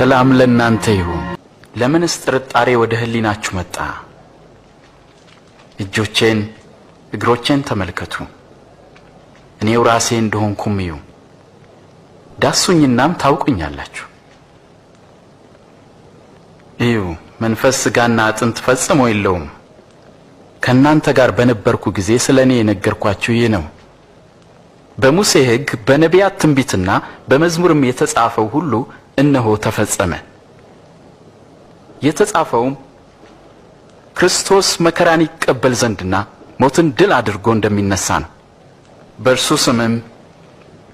ሰላም ለእናንተ ይሁን። ለምንስ ጥርጣሬ ወደ ህሊናችሁ መጣ? እጆቼን እግሮቼን ተመልከቱ። እኔው ራሴ እንደሆንኩም እዩ። ዳሱኝናም ታውቁኛላችሁ። እዩ፣ መንፈስ ሥጋና አጥንት ፈጽሞ የለውም። ከእናንተ ጋር በነበርኩ ጊዜ ስለኔ የነገርኳችሁ ይህ ነው። በሙሴ ሕግ በነቢያት ትንቢትና በመዝሙርም የተጻፈው ሁሉ እነሆ ተፈጸመ። የተጻፈውም ክርስቶስ መከራን ይቀበል ዘንድና ሞትን ድል አድርጎ እንደሚነሳ ነው። በእርሱ ስምም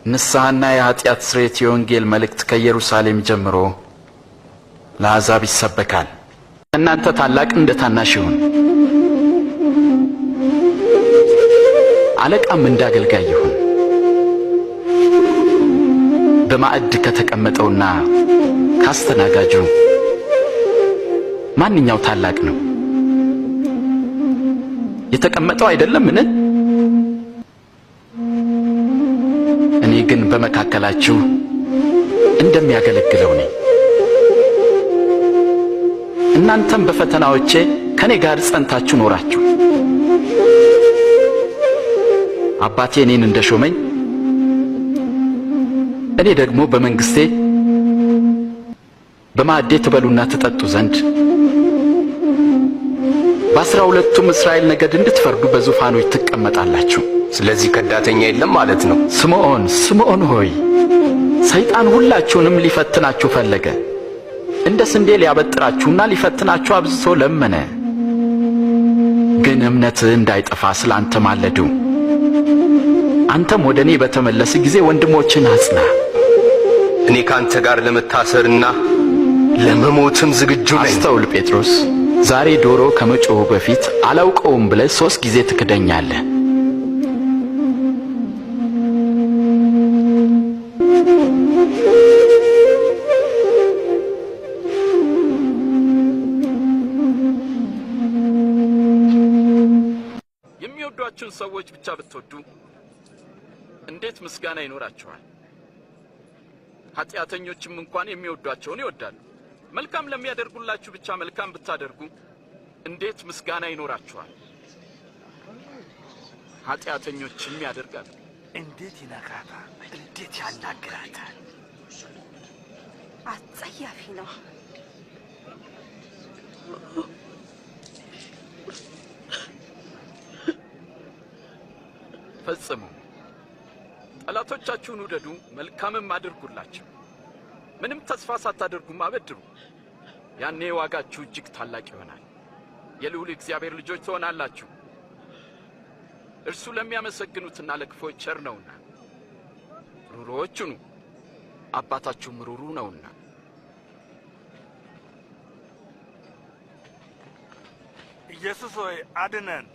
ንስሐና የኃጢአት ስርየት የወንጌል መልእክት ከኢየሩሳሌም ጀምሮ ለአሕዛብ ይሰበካል። እናንተ ታላቅ እንደ ታናሽ ይሁን፣ አለቃም እንደ አገልጋይ ይሁን። በማዕድ ከተቀመጠውና ካስተናጋጁ ማንኛው ታላቅ ነው? የተቀመጠው አይደለምን? እኔ ግን በመካከላችሁ እንደሚያገለግለው ነኝ። እናንተም በፈተናዎቼ ከኔ ጋር ጸንታችሁ ኖራችሁ አባቴ እኔን እንደሾመኝ እኔ ደግሞ በመንግስቴ በማዕዴ ትበሉና ትጠጡ ዘንድ በ12ቱም እስራኤል ነገድ እንድትፈርዱ በዙፋኖች ትቀመጣላችሁ። ስለዚህ ከዳተኛ የለም ማለት ነው። ስምዖን ሆይ ሰይጣን ሁላችሁንም ሊፈትናችሁ ፈለገ፣ እንደ ስንዴ ሊያበጥራችሁና ሊፈትናችሁ አብዝቶ ለመነ። ግን እምነትህ እንዳይጠፋ ስላንተ ማለዱ። አንተም ወደ እኔ በተመለስ ጊዜ ወንድሞችን አጽና። እኔ ካንተ ጋር ለመታሰርና ለመሞትም ዝግጁ ነኝ። አስተውል ጴጥሮስ፣ ዛሬ ዶሮ ከመጮሁ በፊት አላውቀውም ብለህ 3 ጊዜ ትክደኛለህ። የሚወዷችሁን ሰዎች ብቻ ብትወዱ እንዴት ምስጋና ይኖራችኋል? ኃጢአተኞችም እንኳን የሚወዷቸውን ይወዳሉ። መልካም ለሚያደርጉላችሁ ብቻ መልካም ብታደርጉ እንዴት ምስጋና ይኖራችኋል? ኃጢአተኞችም ያደርጋሉ። እንዴት ይነካታል! እንዴት ያናግራታል! አጸያፊ ነው። ፈጽሙ። ጠላቶቻችሁን ውደዱ፣ መልካምም አድርጉላቸው። ምንም ተስፋ ሳታደርጉም አበድሩ። ያኔ ዋጋችሁ እጅግ ታላቅ ይሆናል። የልዑል እግዚአብሔር ልጆች ትሆናላችሁ። እርሱ ለሚያመሰግኑትና ለክፎች ቸር ነውና። ሩሩዎች ሁኑ፣ አባታችሁም ሩሩ ነውና። ኢየሱስ ሆይ አድነን።